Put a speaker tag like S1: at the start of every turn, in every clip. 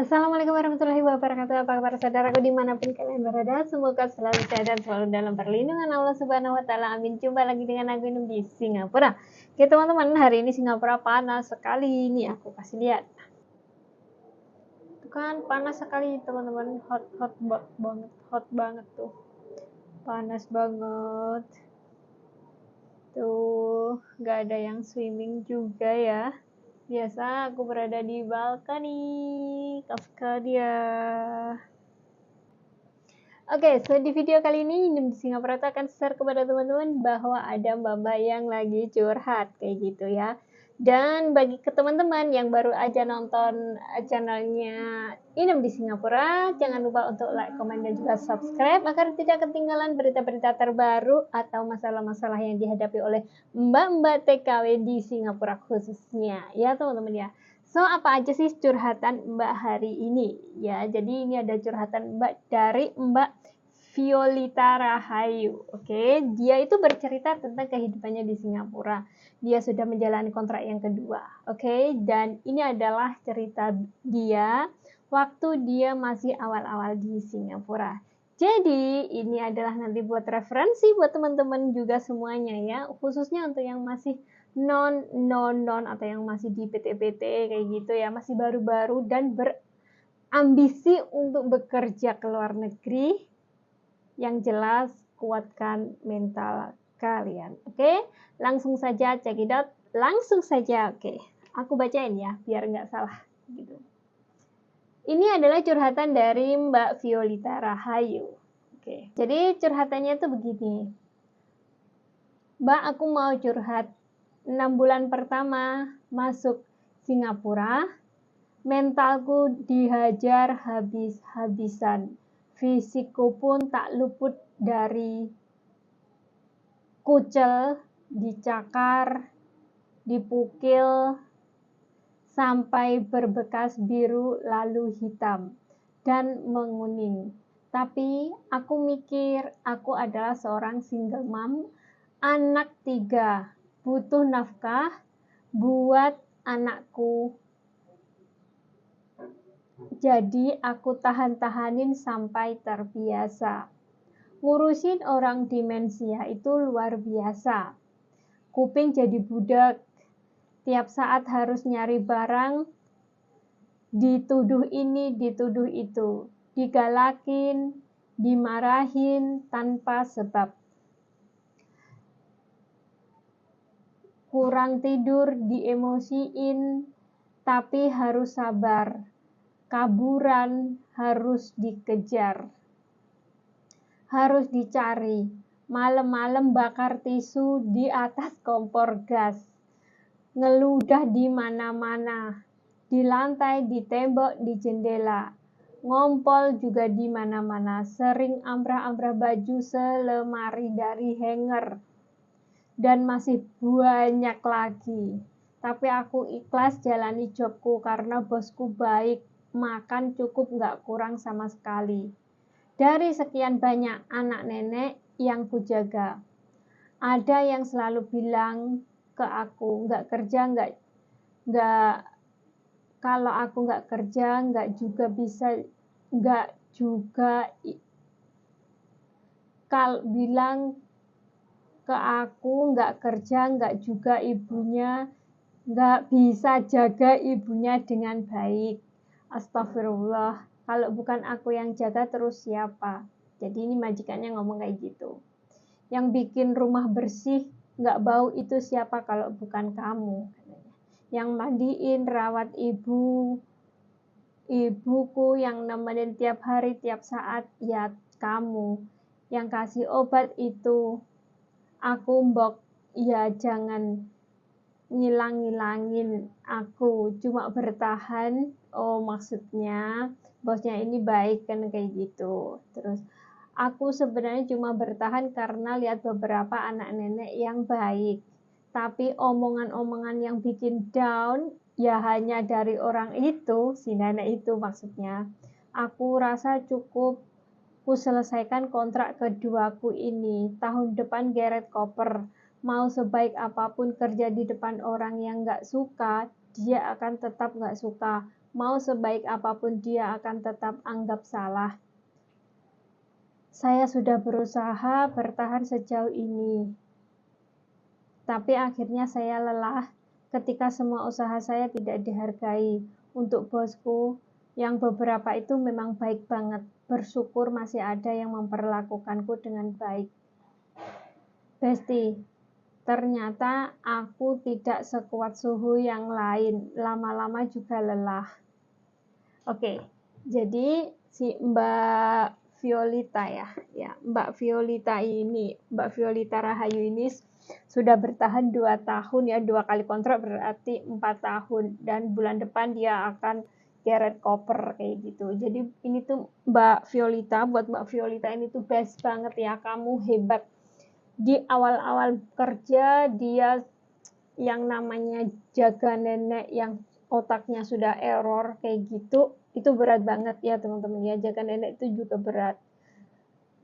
S1: Assalamualaikum warahmatullahi wabarakatuh. Apa kabar saudaraku dimanapun kalian berada? Semoga selalu sehat dan selalu dalam perlindungan Allah Subhanahu Wa Taala. Amin. Jumpa lagi dengan aku Inum di Singapura. Oke teman-teman, hari ini Singapura panas sekali. Ini aku kasih lihat. Itu kan panas sekali teman-teman. Hot banget tuh. Panas banget. Tuh, nggak ada yang swimming juga ya. Biasa aku berada di balkoni Kafkadia. Oke, so di video kali ini Inum di Singapura akan share kepada teman-teman bahwa ada mbak-mbak yang lagi curhat kayak gitu ya. Dan bagi ke teman-teman yang baru aja nonton channelnya Inum di Singapura, jangan lupa untuk like, komen, dan juga subscribe agar tidak ketinggalan berita-berita terbaru atau masalah-masalah yang dihadapi oleh mbak-mbak TKW di Singapura khususnya ya teman-teman ya. So, apa aja sih curhatan Mbak hari ini? Ya, jadi ini ada curhatan Mbak dari Mbak Violita Rahayu. Oke, dia itu bercerita tentang kehidupannya di Singapura. Dia sudah menjalani kontrak yang kedua. Oke, dan ini adalah cerita dia waktu dia masih awal-awal di Singapura. Jadi, ini adalah nanti buat referensi buat teman-teman juga semuanya ya, khususnya untuk yang masih non atau yang masih di PT-PT kayak gitu ya, masih baru-baru dan berambisi untuk bekerja ke luar negeri. Yang jelas kuatkan mental kalian. Oke, langsung saja cekidot, langsung saja. Oke, aku bacain ya biar nggak salah gitu. Ini adalah curhatan dari Mbak Violita Rahayu. Oke, jadi curhatannya tuh begini. Mbak, aku mau curhat. 6 bulan pertama masuk Singapura, mentalku dihajar habis-habisan. Fisikku pun tak luput dari kucel, dicakar, dipukil, sampai berbekas biru lalu hitam dan menguning. Tapi aku mikir aku adalah seorang single mom, anak 3, butuh nafkah buat anakku. Jadi aku tahan-tahanin sampai terbiasa. Ngurusin orang demensia itu luar biasa. Kuping jadi budak. Tiap saat harus nyari barang. Dituduh ini, dituduh itu. Digalakin, dimarahin tanpa sebab. Kurang tidur, diemosiin, tapi harus sabar. Kaburan harus dikejar. Harus dicari. Malam-malam bakar tisu di atas kompor gas. Ngeludah di mana-mana. Di lantai, di tembok, di jendela. Ngompol juga di mana-mana. Sering ambrah-ambrah baju selemari dari hanger. Dan masih banyak lagi. Tapi aku ikhlas jalani jobku karena bosku baik, makan cukup gak kurang sama sekali. Dari sekian banyak anak nenek yang kujaga, ada yang selalu bilang ke aku, kalau aku gak kerja, bilang ke aku nggak kerja, nggak juga ibunya, nggak bisa jaga ibunya dengan baik. Astagfirullah, kalau bukan aku yang jaga terus siapa? Jadi ini majikannya ngomong kayak gitu. Yang bikin rumah bersih, nggak bau itu siapa kalau bukan kamu? Yang mandiin, rawat ibuku yang nemenin tiap hari, tiap saat, ya kamu. Yang kasih obat itu aku mbok, ya jangan ngilang-ngilangin aku, cuma bertahan. Oh, maksudnya bosnya ini baik kan kayak gitu. Terus aku sebenarnya cuma bertahan karena lihat beberapa anak nenek yang baik. Tapi omongan-omongan yang bikin down ya hanya dari orang itu, si nenek itu maksudnya. Aku rasa cukup ku selesaikan kontrak keduaku ini. Tahun depan geret koper. Mau sebaik apapun kerja di depan orang yang gak suka, dia akan tetap gak suka. mau sebaik apapun dia akan tetap anggap salah. Saya sudah berusaha bertahan sejauh ini, tapi akhirnya saya lelah ketika semua usaha saya tidak dihargai. Untuk bosku, yang beberapa itu memang baik banget. Bersyukur masih ada yang memperlakukanku dengan baik. Besti, ternyata aku tidak sekuat suhu yang lain. Lama-lama juga lelah. Oke, jadi si Mbak Violeta ya Mbak Violeta Rahayu ini sudah bertahan 2 tahun ya, 2 kali kontrak berarti 4 tahun, dan bulan depan dia akan geret koper kayak gitu. Jadi ini tuh Mbak Violeta, buat Mbak Violeta ini tuh best banget ya, kamu hebat. Di awal-awal kerja dia yang namanya jaga nenek yang otaknya sudah error kayak gitu, itu berat banget ya teman-teman ya, jaga nenek itu juga berat.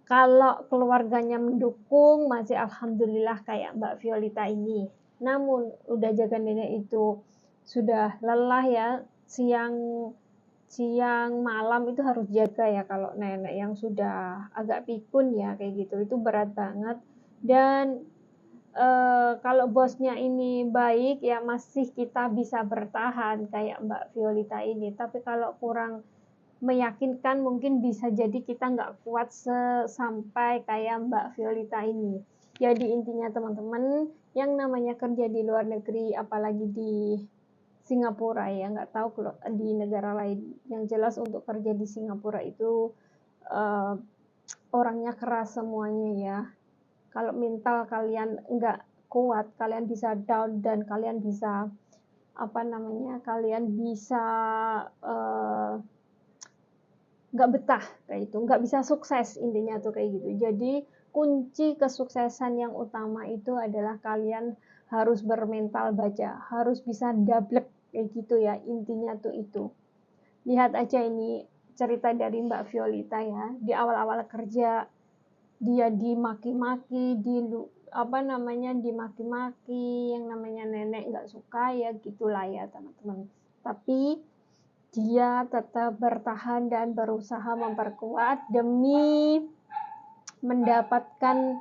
S1: Kalau keluarganya mendukung masih alhamdulillah kayak Mbak Violeta ini. Namun udah jaga nenek itu sudah lelah ya, siang malam itu harus jaga ya kalau nenek yang sudah agak pikun ya kayak gitu, itu berat banget. Dan kalau bosnya ini baik ya masih kita bisa bertahan kayak Mbak Violeta ini, tapi kalau kurang meyakinkan mungkin bisa jadi kita nggak kuat sampai kayak Mbak Violeta ini. Jadi intinya teman-teman, yang namanya kerja di luar negeri, apalagi di Singapura ya, nggak tahu kalau di negara lain. Yang jelas untuk kerja di Singapura itu orangnya keras semuanya ya. Kalau mental kalian nggak kuat, kalian bisa down dan kalian bisa kalian bisa nggak betah kayak itu, nggak bisa sukses intinya tuh kayak gitu. Jadi kunci kesuksesan yang utama itu adalah kalian harus bermental baja, harus bisa dablek kayak gitu ya, intinya tuh itu. Lihat aja ini cerita dari Mbak Violeta ya, di awal-awal kerja dia dimaki-maki, dimaki-maki, yang namanya nenek nggak suka ya gitulah ya teman-teman. Tapi dia tetap bertahan dan berusaha memperkuat demi mendapatkan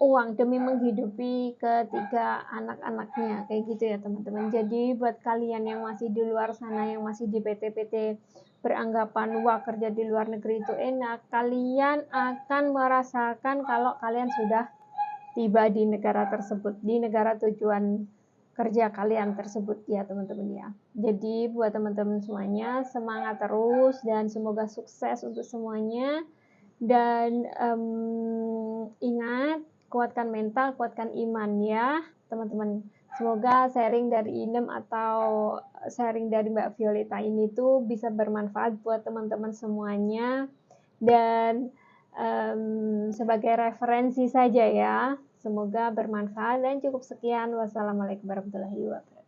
S1: uang, demi menghidupi ketiga anak-anaknya kayak gitu ya teman-teman. Jadi buat kalian yang masih di luar sana, yang masih di PT-PT beranggapan wah kerja di luar negeri itu enak, kalian akan merasakan kalau kalian sudah tiba di negara tersebut, di negara tujuan kerja kalian tersebut ya teman-teman ya. Jadi buat teman-teman semuanya semangat terus dan semoga sukses untuk semuanya, dan ingat kuatkan mental, kuatkan iman ya teman-teman. Semoga sharing dari Inem atau sharing dari Mbak Violeta ini tuh bisa bermanfaat buat teman-teman semuanya, dan sebagai referensi saja ya. Semoga bermanfaat dan cukup sekian. Wassalamualaikum warahmatullahi wabarakatuh.